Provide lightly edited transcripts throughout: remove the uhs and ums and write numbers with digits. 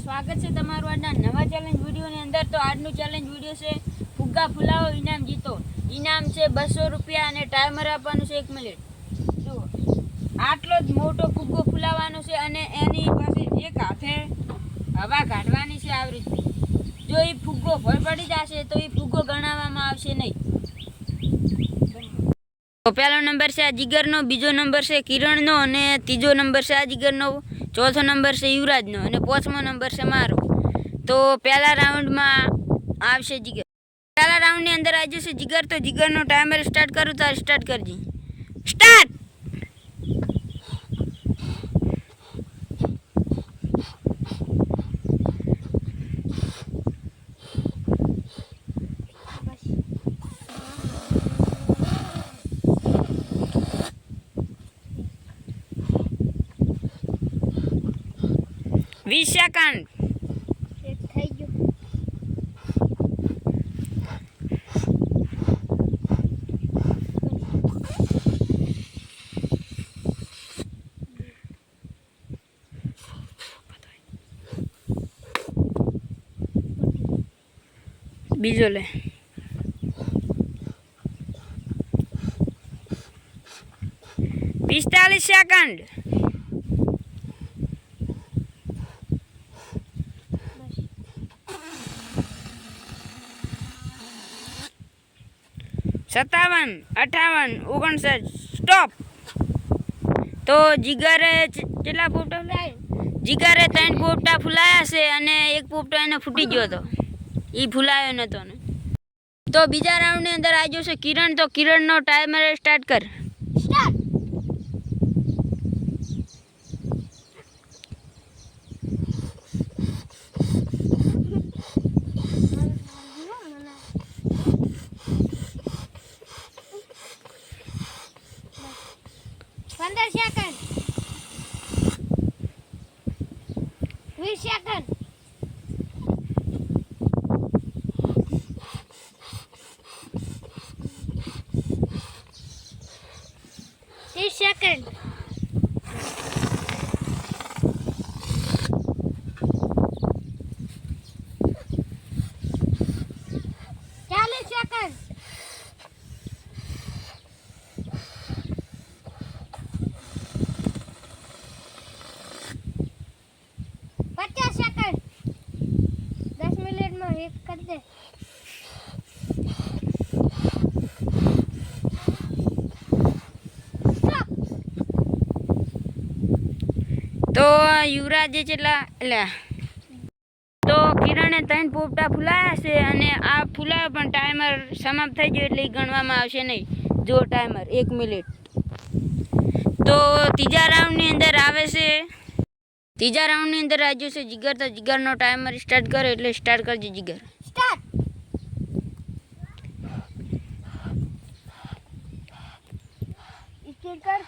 સ્વાગત છે તમારું આજના નવા ચેલેન્જ વિડીયોની અંદર। તો આજનું ચેલેન્જ વિડીયો છે ફુગ્ગા ફુલાવો ઇનામ જીતો। ઇનામ છે 200 રૂપિયા અને ટાઈમર આપવાનું છે 1 મિનિટ। જુઓ, આટલો જ મોટો ફુગ્ગો ફુલાવવાનો છે અને એની પાસે એક હાથે હવા કાઢવાની છે આવી રીતે। જો એ ફુગ્ગો ભર પડી જશે તો એ ફુગ્ગો ગણાવવામાં આવશે નહીં। તો પહેલો નંબર છે આ જીગરનો, બીજો નંબર છે કિરણનો અને ત્રીજો નંબર છે આ જીગરનો, ચોથો નંબર છે યુવરાજનો અને પાંચમો નંબર છે મારો। તો પહેલા રાઉન્ડમાં આવશે જીગર। પહેલા રાઉન્ડની અંદર આવી જશે જીગર। તો જીગરનો ટાઈમર સ્ટાર્ટ કરું તો સ્ટાર્ટ કરજી। સ્ટાર્ટ। વીસ સેકન્ડ। થઈ ગયું। બીજો લે। 45 સેકન્ડ। સત્તાવન, 58, 59, સ્ટોપ। તો જીગરે કેટલા પોપટા ફૂલાય? જીગરે 3 પોપટા ફૂલાયા છે અને એક પોપટો એને ફૂટી ગયો હતો, એ ફૂલાયો નતો ને। તો બીજા રાઉન્ડની અંદર આવી જશે કિરણ। તો કિરણનો ટાઈમર સ્ટાર્ટ કર। સ્ટાર્ટ। पंद्रह second, 20 second, 30 second, 40 second, 50 second. 10 minute में एक कर दे। स्टॉप। તો યુવરાજે કેટલા એટલે તો કિરણે 3 પોપટા ફૂલાયા છે અને આ ફૂલાયો પણ ટાઈમર સમાપ્ત થઈ ગયો એટલે ઈ ગણવામાં આવશે નહીં। જો ટાઈમર 1 મિનિટ। તો ત્રીજા રાઉન્ડની અંદર આવે છે, ત્રીજા રાઉન્ડની અંદર આવી જશે જીગર। તો જીગરનો ટાઈમર સ્ટાર્ટ કરો એટલે સ્ટાર્ટ કરજો જીગર। स्टार्ट। स्टार्ट कर।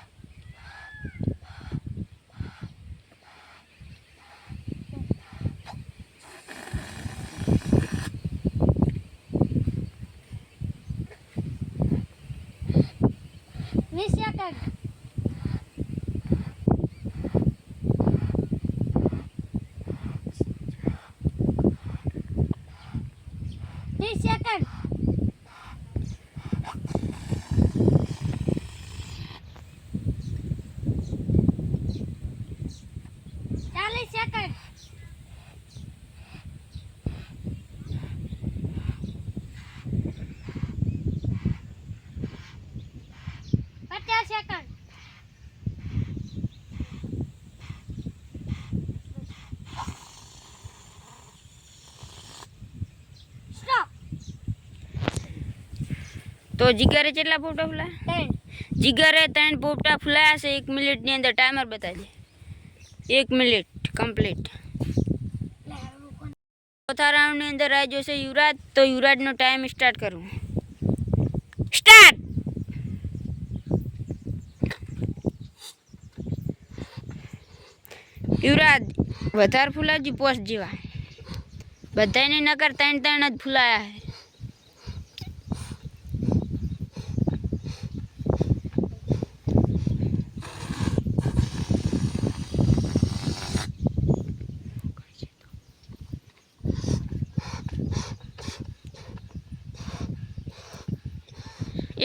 बीस second, 30 second, 40 second, 50 second, stop. તો જીગરે કેટલા પોપટા ફૂલાયા? 10। જીગરે 3 પોપટા ફૂલાયા છે 1 મિનિટની અંદર। ટાઈમર બતાવજે। 1 minute complete. ચોથા રાઉન્ડની અંદર આવી જશે યુવરાજ। તો યુવરાજનો ટાઈમ સ્ટાર્ટ કરું। સ્ટાર્ટ। યુવરાજ વધારે ફૂલાવજી, પોસ્ટ જેવા બધાને નકર 3 જ ફૂલાયા છે।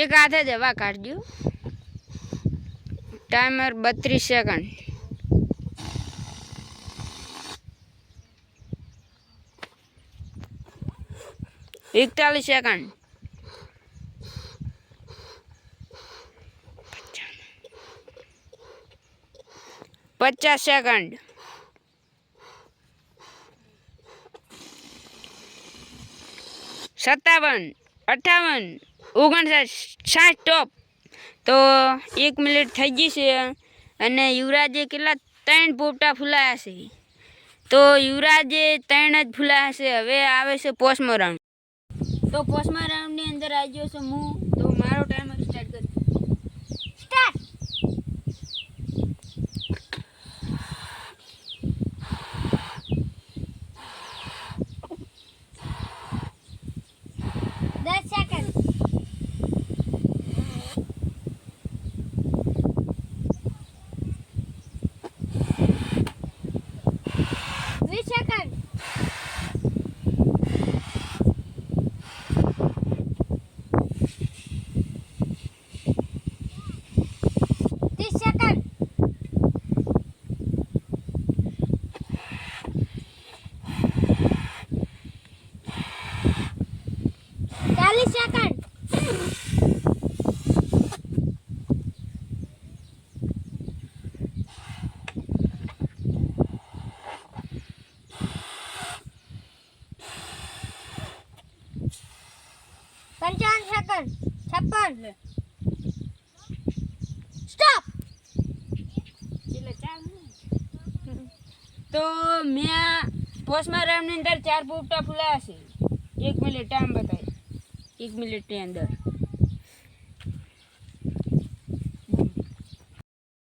એક હાથે જ હવા કાઢજો. Timer 32 second. એકતાલીસ સેકન્ડ. 50 સેકન્ડ. 57, 58, 59, 60 ટોપ. તો 1 મિનિટ થઈ ગઈ છે અને યુવરાજે કેટલા 3 પોપટા ફૂલાયા છે. તો યુવરાજે 3 જ ફૂલાયા છે. હવે આવે છે પોચમો રાઉન્ડ. તો પોચમા રાઉન્ડની અંદર આવી ગયો છે હું. તો મારો ટાઈમર સ્ટાર્ટ કરી. Start. 10 second. 20 second. 30 second. 40 second. 55 second. 56. Stop. તો મેં પોચમા રાઉન્ડની અંદર 4 પોપટા ફૂલાયા છે. 1 મિનિટ ટાઈમ બતાવી. 1 મિનિટની અંદર.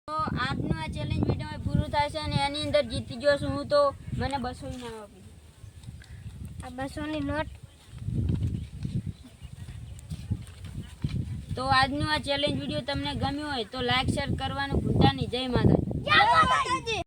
તો આજનો આ ચેલેન્જ વિડીયો પૂરું થાય છે અને એની અંદર જીતી ગયો છું હું. તો મને 200 ઇનામ આપી. આ 200 ની નોટ. તો આજનો આ ચેલેન્જ વિડીયો તમને ગમ્યો હોય તો લાઈક શેર કરવાનું ભૂલતા નહીં. જય માતાજી. જય માતાજી.